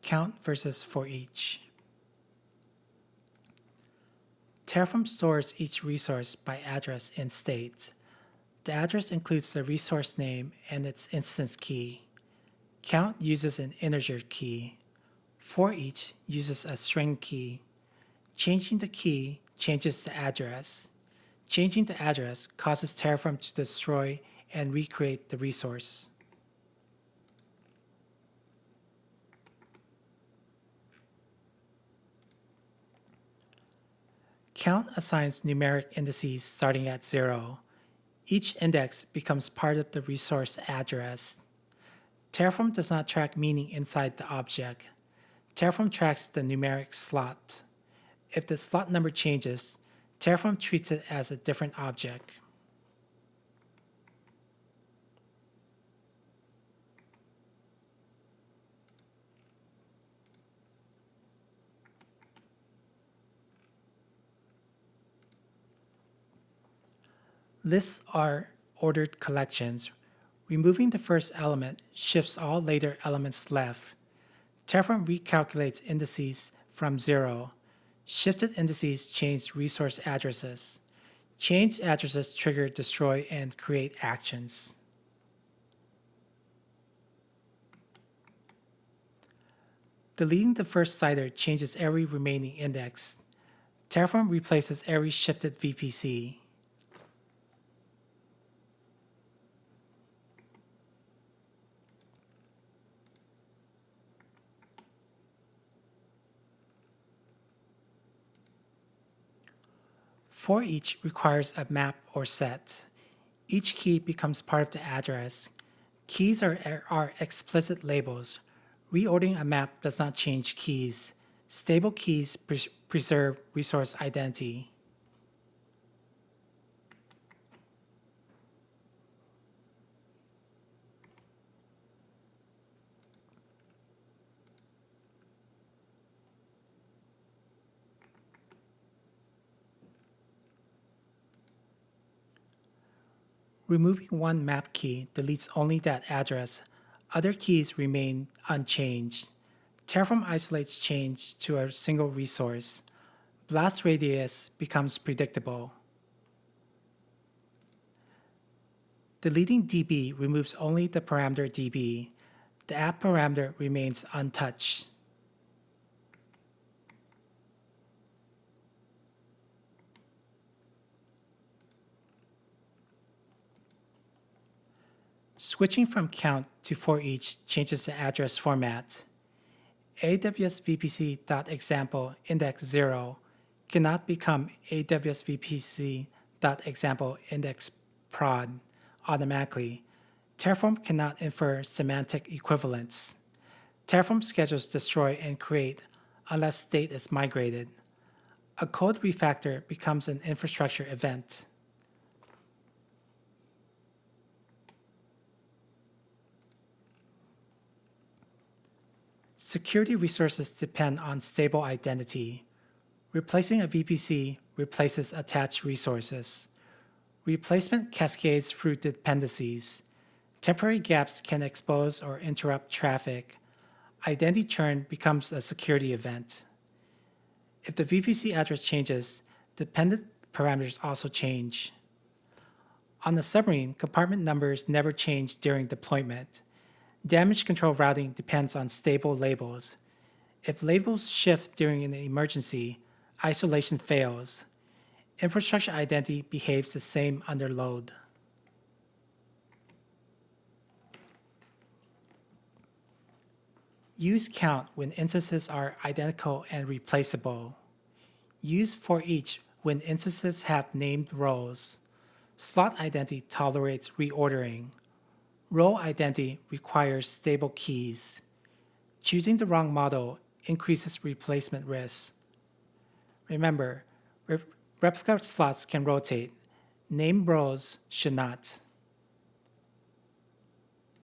Count versus for each. Terraform stores each resource by address in state. The address includes the resource name and its instance key. Count uses an integer key. For each uses a string key. Changing the key changes the address. Changing the address causes Terraform to destroy and recreate the resource. Count assigns numeric indices starting at 0. Each index becomes part of the resource address. Terraform does not track meaning inside the object. Terraform tracks the numeric slot. If the slot number changes, Terraform treats it as a different object. Lists are ordered collections. Removing the first element shifts all later elements left. Terraform recalculates indices from 0. Shifted indices change resource addresses. Changed addresses trigger destroy and create actions. Deleting the first CIDR changes every remaining index. Terraform replaces every shifted VPC. For each requires a map or set. Each key becomes part of the address. Keys are explicit labels. Reordering a map does not change keys. Stable keys preserve resource identity. Removing one map key deletes only that address. Other keys remain unchanged. Terraform isolates change to a single resource. Blast radius becomes predictable. Deleting DB removes only the parameter DB. The app parameter remains untouched. Switching from count to for each changes the address format. AWS VPC.example index 0 cannot become AWS VPC.example index prod automatically. Terraform cannot infer semantic equivalence. Terraform schedules destroy and create unless state is migrated. A code refactor becomes an infrastructure event. Security resources depend on stable identity. Replacing a VPC replaces attached resources. Replacement cascades through dependencies. Temporary gaps can expose or interrupt traffic. Identity churn becomes a security event. If the VPC address changes, dependent parameters also change. On the submarine, compartment numbers never change during deployment. Damage control routing depends on stable labels. If labels shift during an emergency, isolation fails. Infrastructure identity behaves the same under load. Use count when instances are identical and replaceable. Use for each when instances have named roles. Slot identity tolerates reordering. Role identity requires stable keys. Choosing the wrong model increases replacement risk. Remember, replica slots can rotate. Named roles should not.